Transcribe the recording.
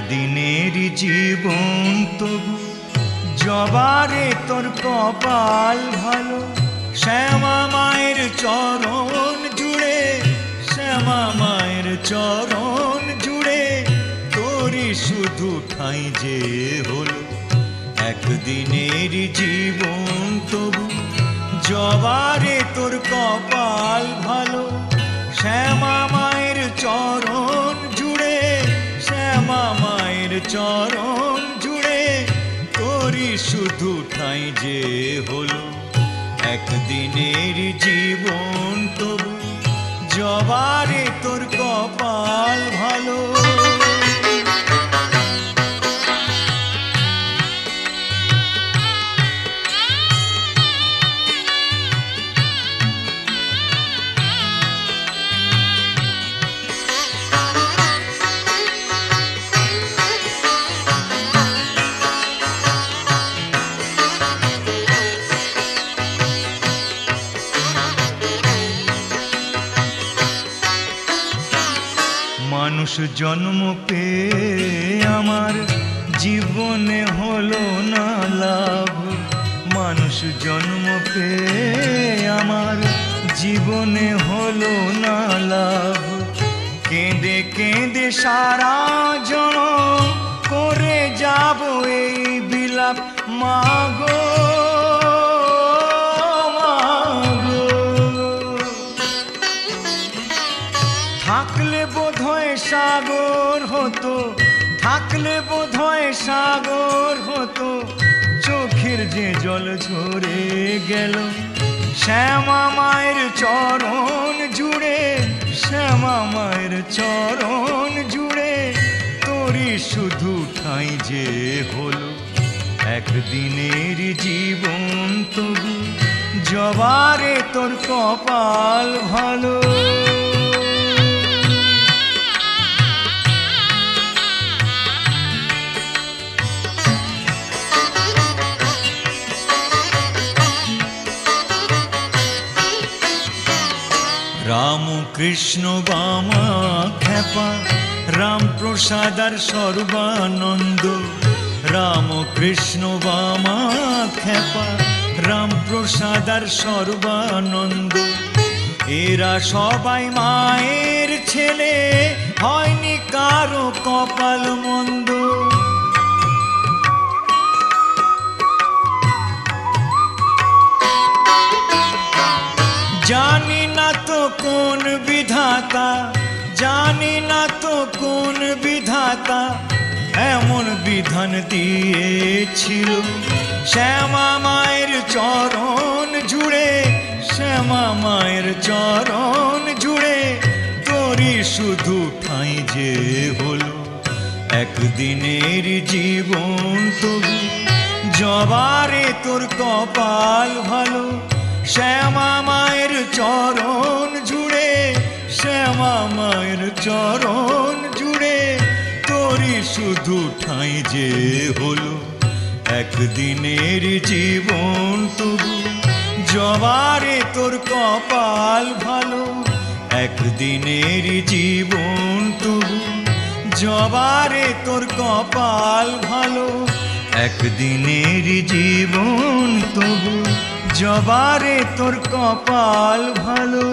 একদিনের জীবন তবু জবারে তোর কপাল ভালো। শ্যামা মায়ের চরণ জুড়ে, শ্যামা মায়ের চরণ জুড়ে তোরই শুধু ঠাঁই যে হলো। একদিনের জীবন তবু জবারে তোর কপাল ভালো। শ্যামা মায়ের চরণ জুড়ে, শ্যামা মায়ের চরণ জুড়ে তোরই শুধু ঠাঁই যে হলো। একদিনের জীবন তবু জবারে তোর কপাল ভালো। মানুষ জন্ম পেয়ে আমার জীবনে হলো না লাভ। মানুষ জন্ম পেয়ে আমার জীবনে হলো না লাভ। কেঁদে কেঁদে সারা জনম করে যাব এই বিলাপ। মাগো থাকলে বোধহয় সাগর হতো, থাকলে বোধহয় সাগর হতো, চোখের যে জল ঝরে গেল। শ্যামা মায়ের চরণ জুড়ে, শ্যামা মায়ের চরণ জুড়ে তোরই শুধু ঠাঁই যে হলো। একদিনের জীবন তবু জবারে তোর কপাল ভালো। রাম কৃষ্ণ বামা খ্যাপা, রাম প্রসাদ আর সর্বানন্দ। রাম কৃষ্ণ বামা খ্যাপা, রাম প্রসাদ আর সর্বানন্দ। এরা সবাই মায়ের ছেলে, হয়নি কারো কপাল মন্দ। জানি না তো কোন বিধাতা, জানি না তো কোন বিধাতা এমন বিধান দিয়েছিল। শ্যামা মায়ের চরণ জুড়ে, শ্যামা মায়ের চরণ জুড়ে তোরই শুধু ঠাঁই যে হলো। একদিনের জীবন তবু জবারে তোর কপাল ভালো। শ্যামা মায়ের চরণ জুড়ে, শ্যামা মায়ের চরণ জুড়ে তোরই শুধু ঠাঁই যে হলো। একদিনের জীবন তবু জবারে তোর কপাল ভালো। একদিনের জীবন তবু জবারে তোর কপাল ভালো। একদিনের জীবন তবু জবারে তোর কপাল ভালো।